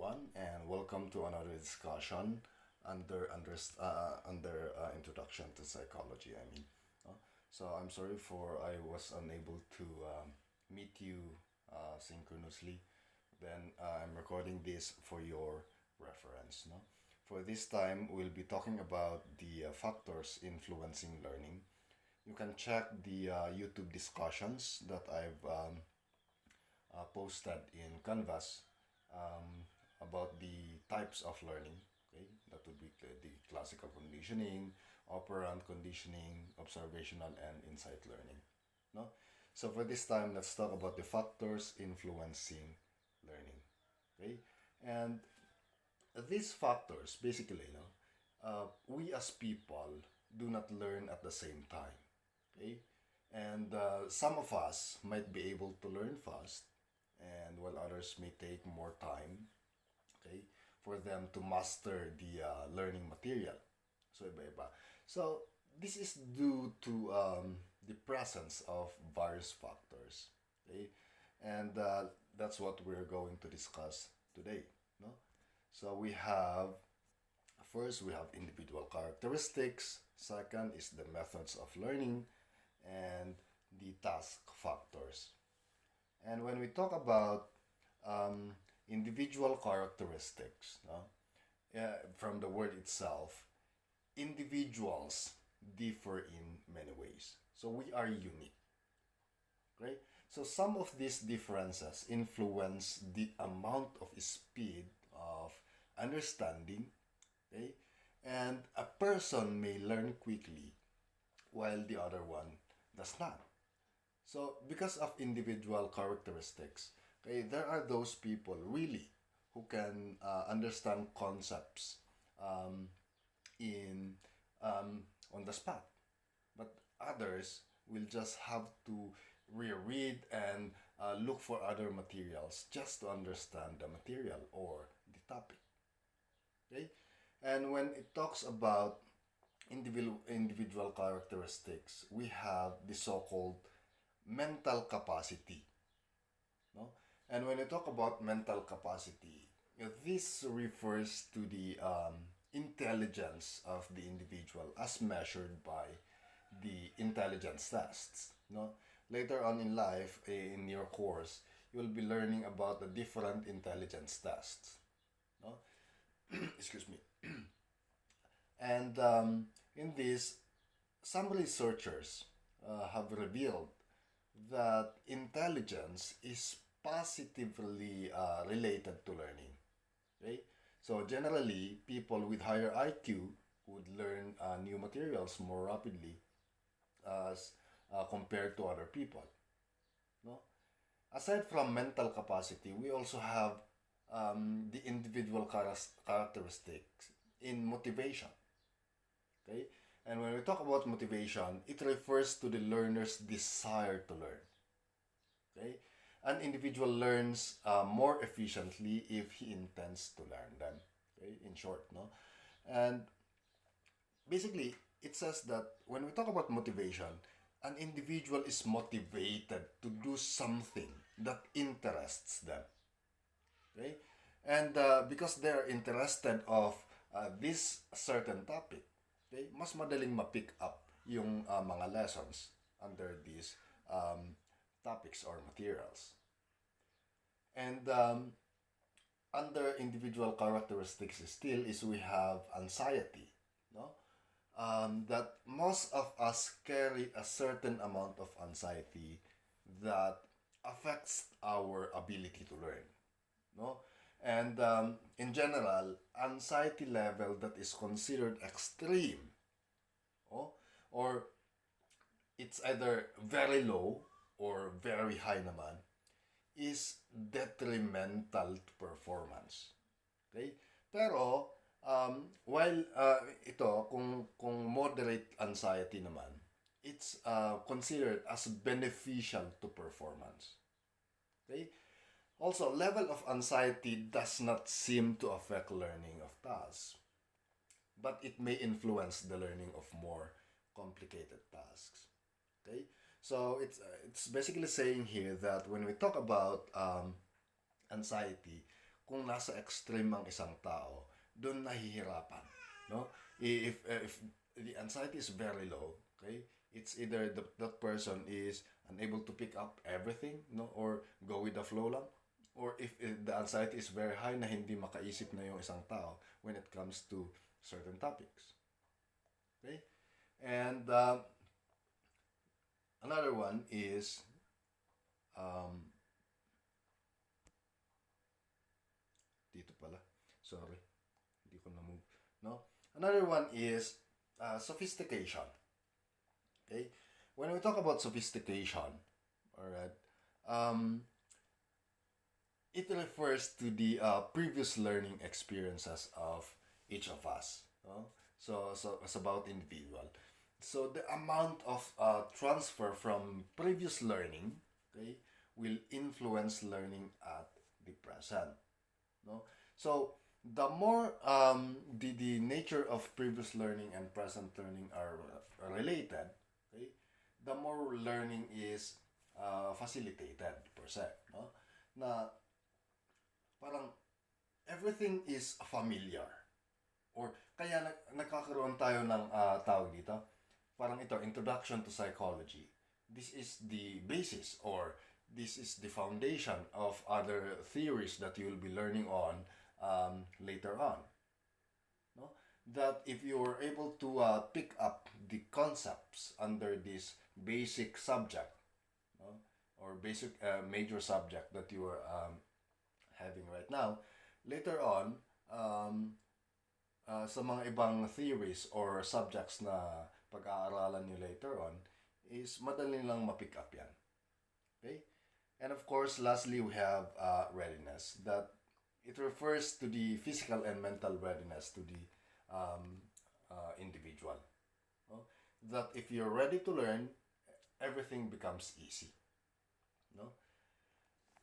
everyone, and welcome to another discussion under Introduction to Psychology. Uh, so I'm sorry for I was unable to meet you synchronously. Then I'm recording this for your reference. No? For this time, we'll be talking about the factors influencing learning. You can check the YouTube discussions that I've posted in Canvas about the types of learning. Okay, that would be the classical conditioning, operant conditioning, observational, and insight learning. No, so for this time, let's talk about the factors influencing learning. Okay, and these factors basically, we as people do not learn at the same time. Okay, and some of us might be able to learn fast, and while others may take more time, okay, for them to master the learning material. So iba-iba. So this is due to the presence of various factors. Okay, and that's what we're going to discuss today. No, so we have individual characteristics. Second is the methods of learning, and the task factors. And when we talk about individual characteristics, no? From the word itself, individuals differ in many ways. So we are unique, right? So some of these differences influence the amount of speed of understanding, okay? And a person may learn quickly while the other one does not. So, because of individual characteristics, okay, there are those people really who can understand concepts um, in on the spot, but others will just have to reread and look for other materials just to understand the material or the topic. Okay, and when it talks about individual characteristics, we have the so-called mental capacity, no? And when you talk about mental capacity, this refers to the intelligence of the individual as measured by the intelligence tests, no? Later on in life, in your course, you will be learning about the different intelligence tests, no? Excuse me. And in this, some researchers have revealed that intelligence is positively related to learning. Okay? So generally, people with higher IQ would learn new materials more rapidly as compared to other people. No? Aside from mental capacity, we also have the individual characteristics in motivation. Okay? And when we talk about motivation, it refers to the learner's desire to learn. Okay? An individual learns more efficiently if he intends to learn them. Okay? In short, no? And basically, it says that when we talk about motivation, an individual is motivated to do something that interests them. Okay? And because they're interested of this certain topic, okay, mas madaling ma-pick up yung mga lessons under these topics or materials. And under individual characteristics still is we have anxiety, no? That most of us carry a certain amount of anxiety that affects our ability to learn, no? And in general, anxiety level that is considered extreme, oh, or it's either very low or very high naman, is detrimental to performance. Okay? Pero, while ito, kung moderate anxiety naman, it's considered as beneficial to performance. Okay? Also, level of anxiety does not seem to affect learning of tasks, but it may influence the learning of more complicated tasks. Okay, so it's basically saying here that when we talk about anxiety, kung nasa extreme ang isang tao, doon nahihirapan, no? If the anxiety is very low, okay, it's either that person is unable to pick up everything, no, or go with the flow lang, or if the anxiety is very high na hindi makaisip na yung isang tao when it comes to certain topics. Okay? And another one is dito pala. Sorry. Hindi ko na-move. No? Another one is sophistication. Okay? When we talk about sophistication, alright, it refers to the previous learning experiences of each of us. No? So it's about individual. So the amount of transfer from previous learning, okay, will influence learning at the present. No? So the more the nature of previous learning and present learning are related, okay, the more learning is facilitated per se. No? Na parang everything is familiar. Or kaya nagkakaroon tayo ng tawag dito, parang ito, Introduction to Psychology. This is the basis or this is the foundation of other theories that you will be learning on later on. No? That if you are able to pick up the concepts under this basic subject, no? Or basic major subject that you are having right now, later on, sa mga ibang theories or subjects na pag-aaralan nyo later on, is madali lang ma-pick up yan. Okay? And of course, lastly, we have readiness. That it refers to the physical and mental readiness to the individual. No? That if you're ready to learn, everything becomes easy. No?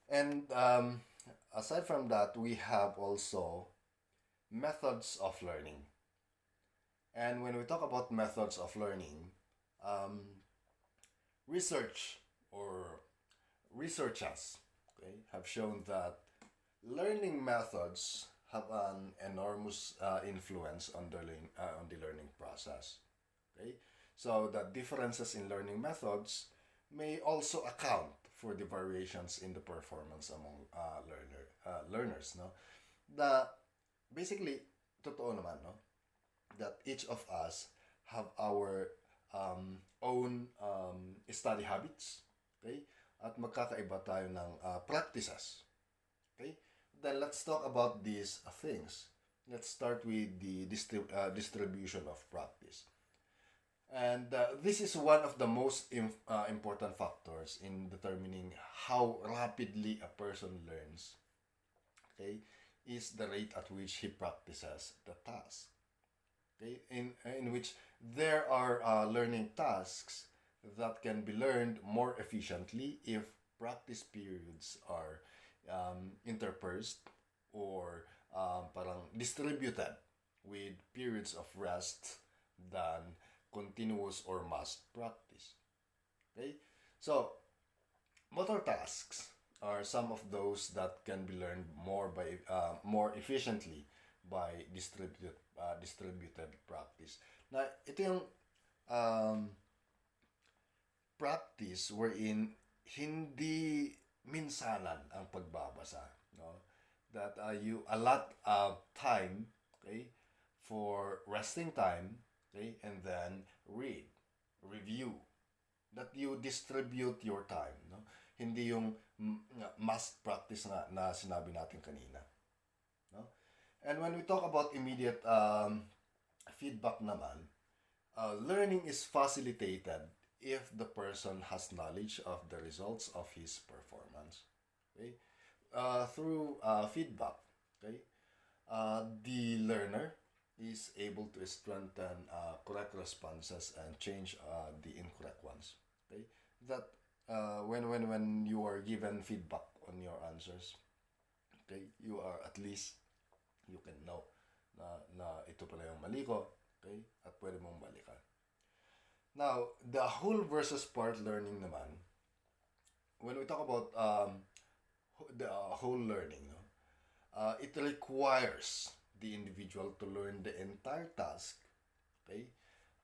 And aside from that, we have also methods of learning. And when we talk about methods of learning, research or researchers, okay, have shown that learning methods have an enormous influence on the learning process. Okay, so the differences in learning methods may also account for the variations in the performance among learners. No, basically, totoo naman, no, that each of us have our own study habits, okay? At magkakaiba tayo ng practices, okay? Then let's talk about these things. Let's start with the distribution of practice. And this is one of the most important factors in determining how rapidly a person learns, okay? Is the rate at which he practices the task. Okay? In which there are learning tasks that can be learned more efficiently if practice periods are interspersed or parang distributed with periods of rest than continuous or mass practice. Okay? So, motor tasks are some of those that can be learned more efficiently by distributed practice. Na ito yung practice wherein hindi minsanan ang pagbabasa, no? That you allot time, okay, for resting time, okay, and then read, review. That you distribute your time, no? Hindi yung must practice na sinabi natin kanina. No? And when we talk about immediate feedback naman, learning is facilitated if the person has knowledge of the results of his performance. Okay? Through feedback, okay? The learner is able to strengthen correct responses and change the incorrect ones. Okay? That when you are given feedback on your answers, okay, you are at least, you can know na ito pala yung mali ko, okay, at pwede mong balikan. Now, the whole versus part learning naman, when we talk about the whole learning, no, it requires the individual to learn the entire task, okay,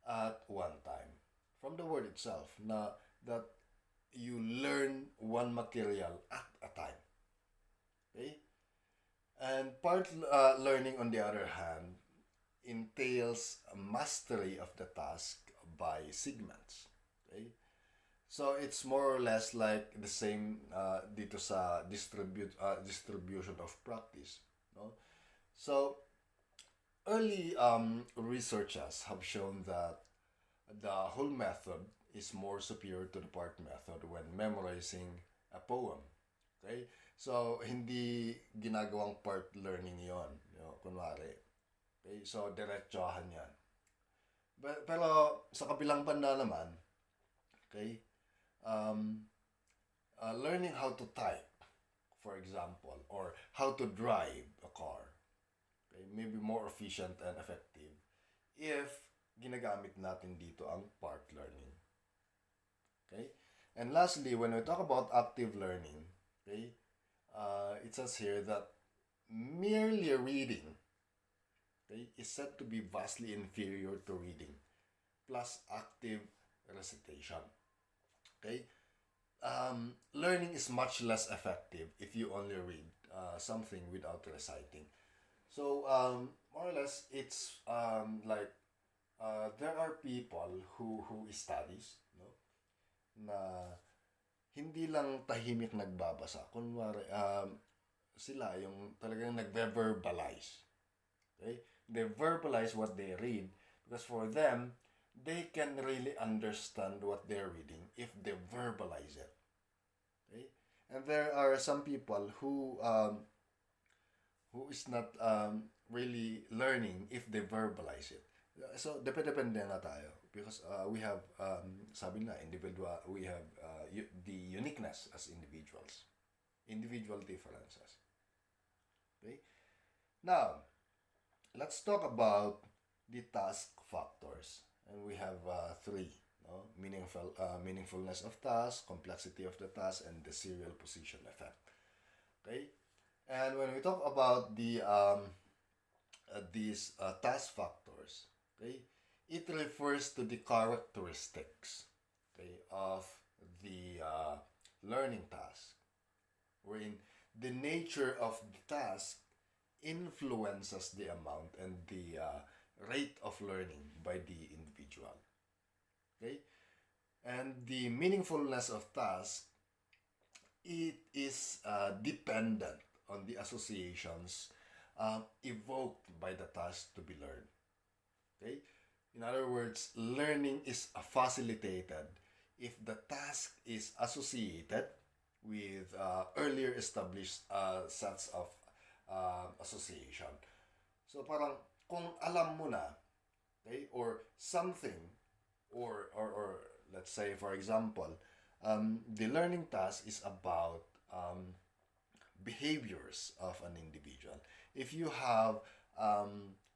at one time. From the word itself, na that you learn one material at a time, okay? And part learning, on the other hand, entails a mastery of the task by segments, okay? So it's more or less like the same dito sa distribution of practice, no? So early researchers have shown that the whole method is more superior to the part method when memorizing a poem. Okay? So, hindi ginagawang part learning yon, kunwari. Okay? So, diretsahan yan. Pero, sa kabilang banda naman, okay, learning how to type, for example, or how to drive a car, okay, may be more efficient and effective if ginagamit natin dito ang part learning. Okay? And lastly, when we talk about active learning, okay, it says here that merely reading, okay, is said to be vastly inferior to reading plus active recitation. Okay? Learning is much less effective if you only read something without reciting. So, more or less, it's like there are people who studies, no, na hindi lang tahimik nagbabasa. Kunwari, sila yung talagang nagve-verbalize. Okay? They verbalize what they read because for them, they can really understand what they're reading if they verbalize it. Okay? And there are some people who is not really learning if they verbalize it. So, depende na tayo because we have, sabi na, we have the uniqueness as individuals. Individual differences. Okay? Now, let's talk about the task factors. And we have three, no? Meaningfulness of task, complexity of the task, and the serial position effect. Okay? And when we talk about the these task factors, okay, it refers to the characteristics, okay, of the learning task, wherein the nature of the task influences the amount and the rate of learning by the individual. Okay? And the meaningfulness of task, it is dependent on the associations evoked by the task to be learned. Okay? In other words, learning is facilitated if the task is associated with earlier established sets of association. So parang kung alam mo na, okay, or something, or let's say for example, the learning task is about behaviors of an individual. If you have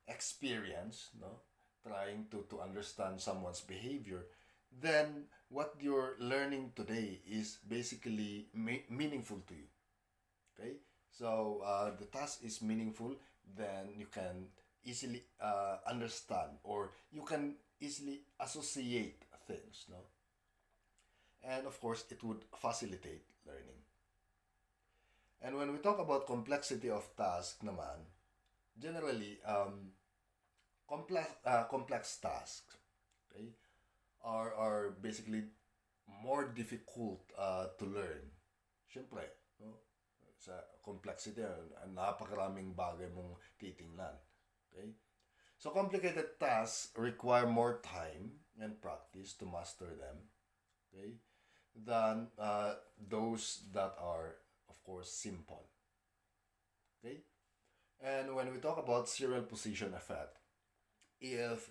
experience, no, trying to understand someone's behavior, then what you're learning today is basically meaningful to you. Okay? So the task is meaningful, then you can easily understand, or you can easily associate things, no? And of course, it would facilitate learning. And when we talk about complexity of task naman, generally, complex tasks, okay, are basically more difficult to learn. Siyempre, no? Sa complexity, napakaraming bagay mong titingnan. Okay? So, complicated tasks require more time and practice to master them, okay, than those that are, of course, simple. Okay? And when we talk about serial position effect, if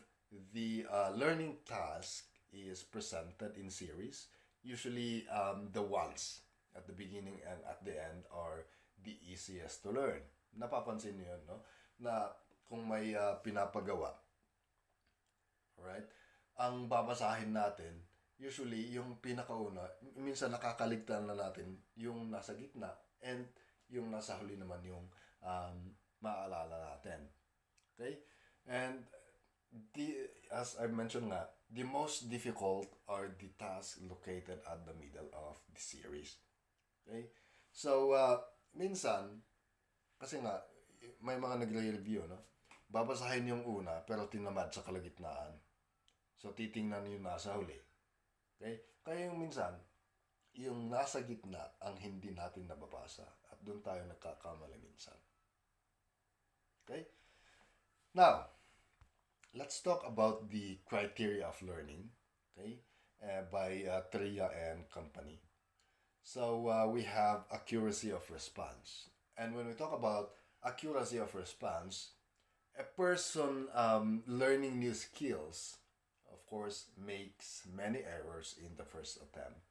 the learning task is presented in series, usually the ones at the beginning and at the end are the easiest to learn. Napapansin niyo yun, no? Na kung may pinapagawa, right? Ang babasahin natin, usually yung pinakauna, minsan nakakaligtan na natin yung nasa gitna, and yung nasa huli naman yung maaalala natin. Okay? And as I mentioned nga, the most difficult are the tasks located at the middle of the series. Okay? So, minsan, kasi nga, may mga nagre-review, no? Babasahin yung una, pero tinamad sa kalagitnaan. So, titingnan yung nasa huli. Okay? Kaya yung minsan, yung nasa gitna ang hindi natin nababasa at doon tayo nagkakamali minsan. Okay? Now, let's talk about the criteria of learning, okay, by TRIA and company. So, we have accuracy of response. And when we talk about accuracy of response, a person learning new skills, of course, makes many errors in the first attempt.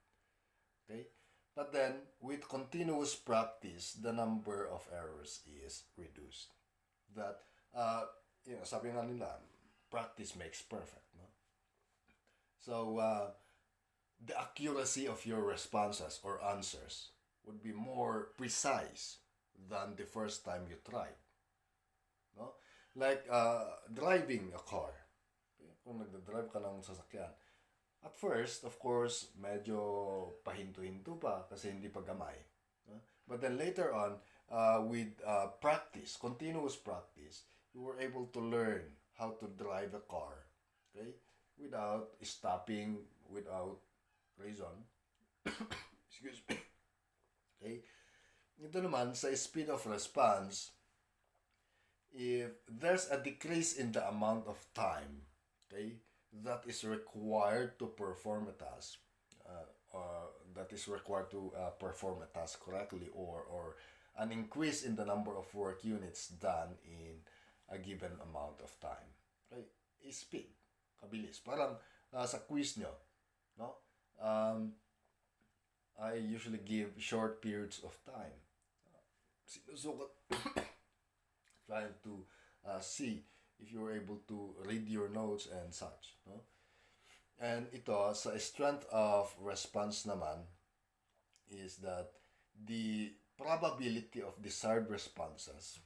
Okay? But then, with continuous practice, the number of errors is reduced. That, sabi nga nila, practice makes perfect. No? So, the accuracy of your responses or answers would be more precise than the first time you tried. No? Like driving a car. Okay? Kung nagdadrive ka ng sasakyan, at first, of course, medyo pahinto-hinto pa kasi hindi pa gamay. No? But then later on, with practice, continuous practice, you were able to learn how to drive a car, okay, without stopping, without reason. Excuse me. Okay? Ito naman, sa speed of response, if there's a decrease in the amount of time, okay, that is required to perform a task, that is required to perform a task correctly, or an increase in the number of work units done in a given amount of time. Okay? Speed. Kabilis. Parang sa quiz nyo, no? I usually give short periods of time. Sinusukat trying to see if you're able to read your notes and such. No? And ito, sa strength of response naman, is that the probability of desired responses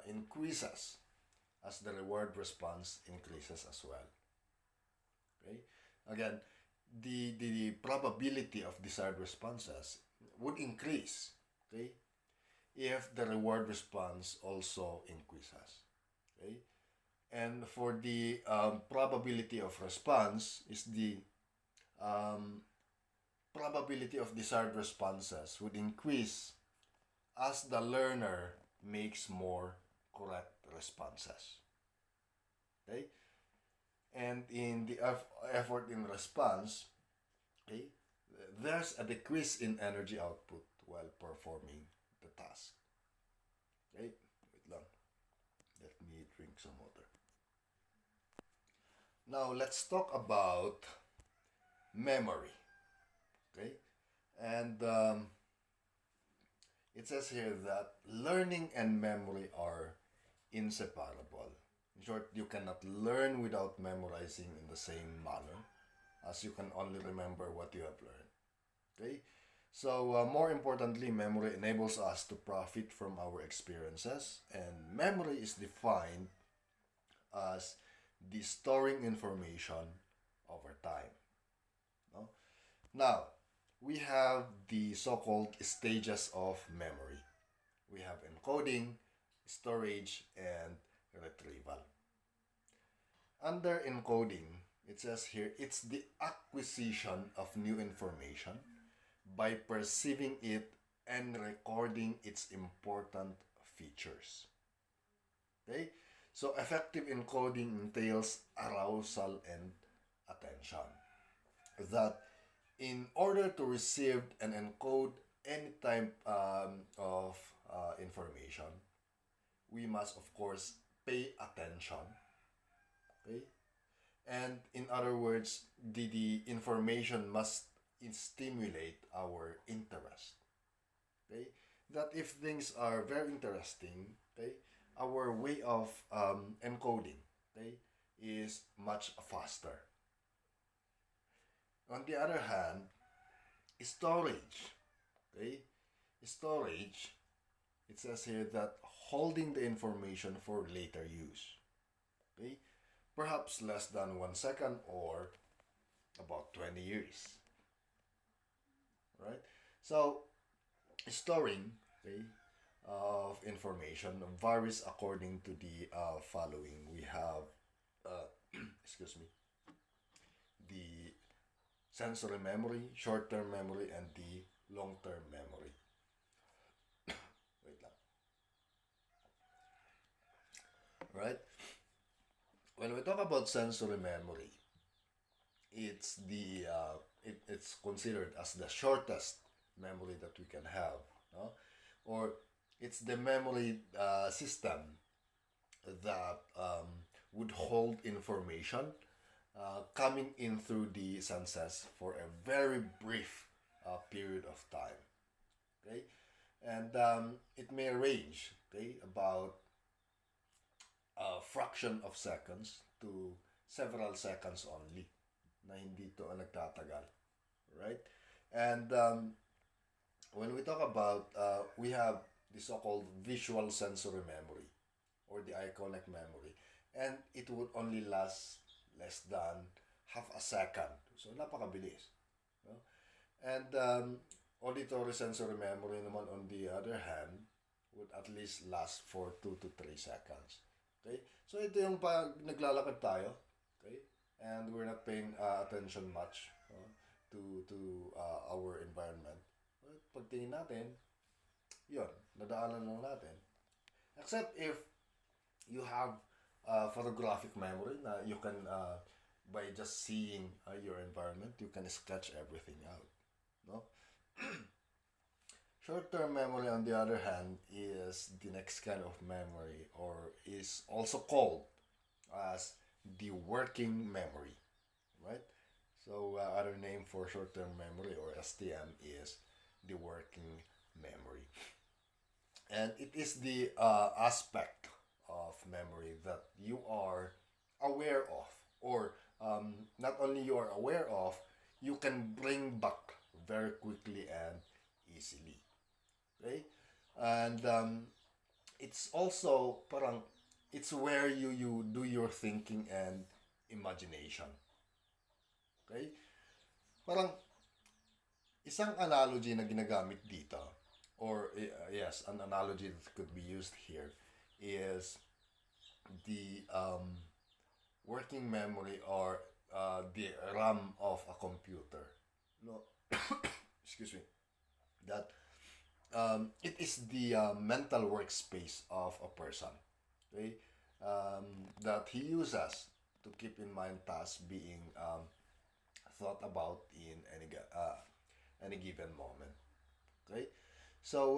increases as the reward response increases as well. Okay? Again, the probability of desired responses would increase, okay, if the reward response also increases. Okay? And for the probability of response is the probability of desired responses would increase as the learner makes more correct responses. Okay? And in the effort in response, okay, there's a decrease in energy output while performing the task. Okay? Wait lang. Let me drink some water. Now, let's talk about memory. Okay? And it says here that learning and memory are inseparable. In short, you cannot learn without memorizing in the same manner as you can only remember what you have learned. Okay? So, more importantly, memory enables us to profit from our experiences, and memory is defined as the storing information over time. No? Now, we have the so-called stages of memory. We have encoding, storage, and retrieval. Under encoding, it says here, it's the acquisition of new information by perceiving it and recording its important features. Okay? So, effective encoding entails arousal and attention. That in order to receive and encode any type of information, we must, of course, pay attention. Okay? And in other words, the information must stimulate our interest. Okay? That if things are very interesting, okay, our way of encoding, okay, is much faster. On the other hand, storage, okay, storage, it says here that holding the information for later use. Okay? Perhaps less than 1 second or about 20 years. Right? So, storing, okay, of information varies according to the following. We have, excuse me, the sensory memory, short-term memory, and the long-term memory. Wait lang. Right? When we talk about sensory memory, it's it's considered as the shortest memory that we can have, no? Or it's the memory system that would hold information coming in through the senses for a very brief period of time. Okay, and it may range, okay, about a fraction of seconds to several seconds only na hindi to nagtatagal, right? And when we talk about, we have the so-called visual sensory memory or the iconic memory, and it would only last less than half a second. So, napakabilis. No? And auditory sensory memory naman on the other hand would at least last for 2 to 3 seconds. Okay? So, ito yung pag naglalakad tayo, okay? And we're not paying attention much to our environment. But pagtingin natin, yun, nadaanan lang natin. Except if you have photographic memory na you can, by just seeing your environment, you can sketch everything out. No? Short-term memory, on the other hand, is the next kind of memory, or is also called as the working memory, right? So, other name for short-term memory, or STM, is the working memory. And it is the aspect of memory that you are aware of, or not only you are aware of, you can bring back very quickly and easily. Okay? And it's also parang it's where you do your thinking and imagination. Okay? Parang isang analogy na ginagamit dito, or yes, an analogy that could be used here is the working memory, or the RAM of a computer. No, excuse me. That it is the mental workspace of a person. Okay, that he uses to keep in mind tasks being thought about in any given moment. Okay, so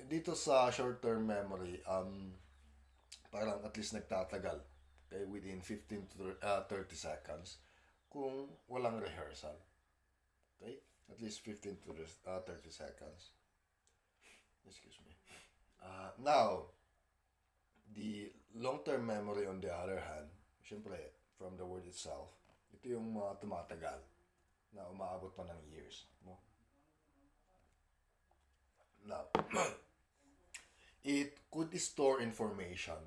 dito sa short-term memory, parang at least nagtatagal, okay, within 15 to 30 seconds kung walang rehearsal. Okay, at least 15 to 30 seconds. Excuse me. Now, the long-term memory, on the other hand, syempre, from the word itself, ito yung mga tumatagal na umaabot pa ng years. No? Now, it could store information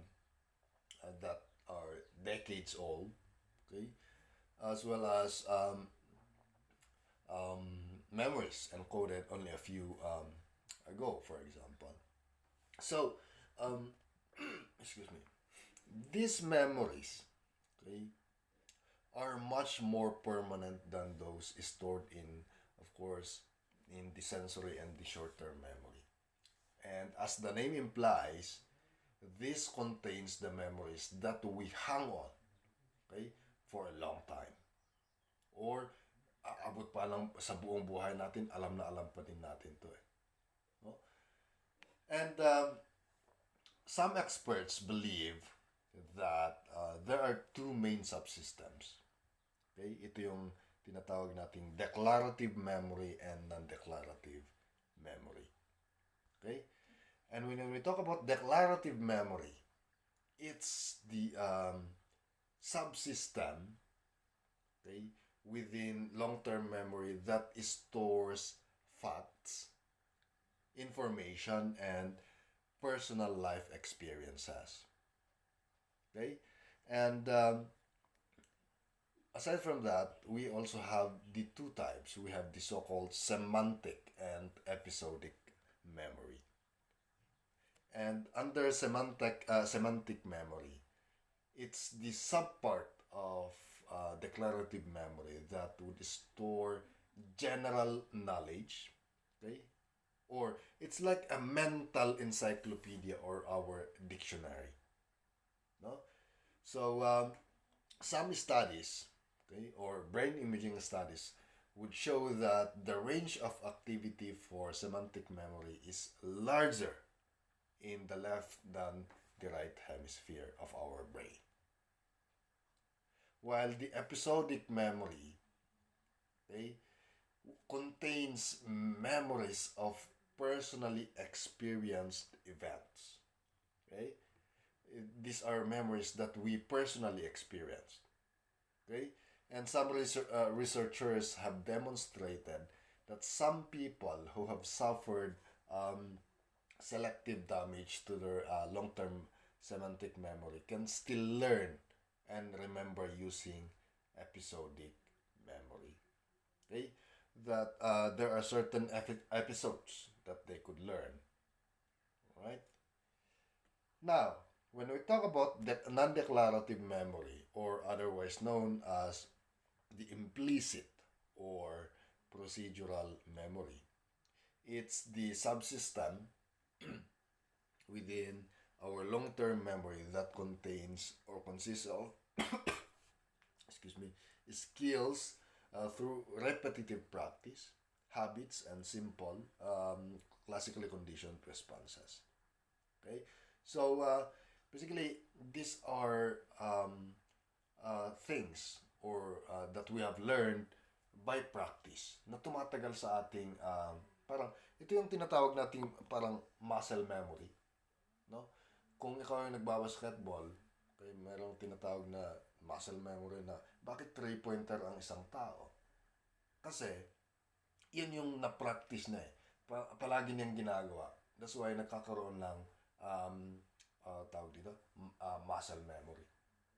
that are decades old, okay, as well as memories encoded only a few ago, for example. So, excuse me, these memories, okay, are much more permanent than those stored in, of course, in the sensory and the short-term memory. And as the name implies, this contains the memories that we hang on, okay, for a long time. Or, aabot pa lang sa buong buhay natin, alam na alam pa din natin to eh. No? And some experts believe that there are two main subsystems. Okay? Ito yung tinatawag nating declarative memory and non-declarative memory. Okay? And when we talk about declarative memory, it's the subsystem, okay, within long-term memory that stores facts, information, and personal life experiences. Okay? And aside from that, we also have the two types. We have the so-called semantic and episodic memory. And under semantic memory, it's the subpart of declarative memory that would store general knowledge, okay? Or it's like a mental encyclopedia or our dictionary, no? So some studies, okay, or brain imaging studies would show that the range of activity for semantic memory is larger in the left than the right hemisphere of our brain. While the episodic memory, okay, contains memories of personally experienced events. Okay? These are memories that we personally experienced. Okay? And some researchers have demonstrated that some people who have suffered selective damage to their long-term semantic memory can still learn and remember using episodic memory. Okay? That there are certain episodes that they could learn. Right? Now, when we talk about the non-declarative memory, or otherwise known as the implicit or procedural memory, it's the subsystem within our long-term memory that contains or consists of excuse me, skills through repetitive practice, habits, and simple classically conditioned responses. Okay, so basically these are things or that we have learned by practice na tumatagal sa ating parang ito yung tinatawag nating parang muscle memory, no? Kung ikaw yung nagbabasketball, okay, merong tinatawag na muscle memory na bakit three-pointer ang isang tao? Kasi, yun yung na-practice na eh. Palagi niyang ginagawa. That's why nagkakaroon ng tawag dito, muscle memory.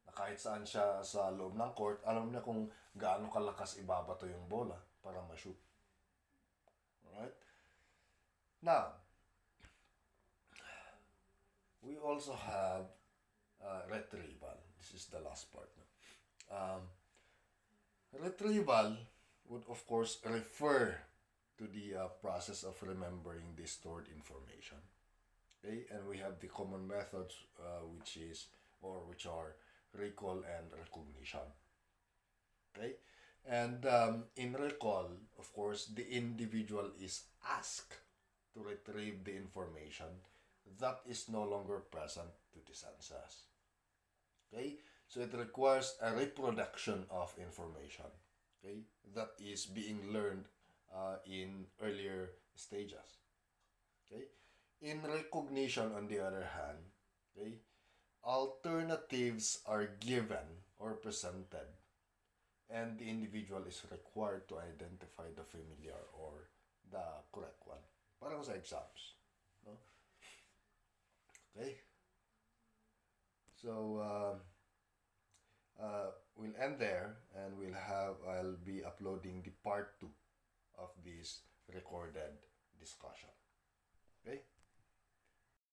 Na kahit saan siya sa loob ng court, alam niya kung gaano kalakas ibabato yung bola para ma-shoot. Alright? Now, we also have retrieval. This is the last part. Retrieval would of course refer to the process of remembering the stored information. Okay, and we have the common methods which are recall and recognition. Okay, and in recall, of course, the individual is asked to retrieve the information that is no longer present to the senses. Okay, so it requires a reproduction of information. Okay, that is being learned in earlier stages. Okay, in recognition, on the other hand, okay, alternatives are given or presented, and the individual is required to identify the familiar or the correct one. Parang sa exams, no? Okay. So we'll end there, and I'll be uploading the part 2 of this recorded discussion.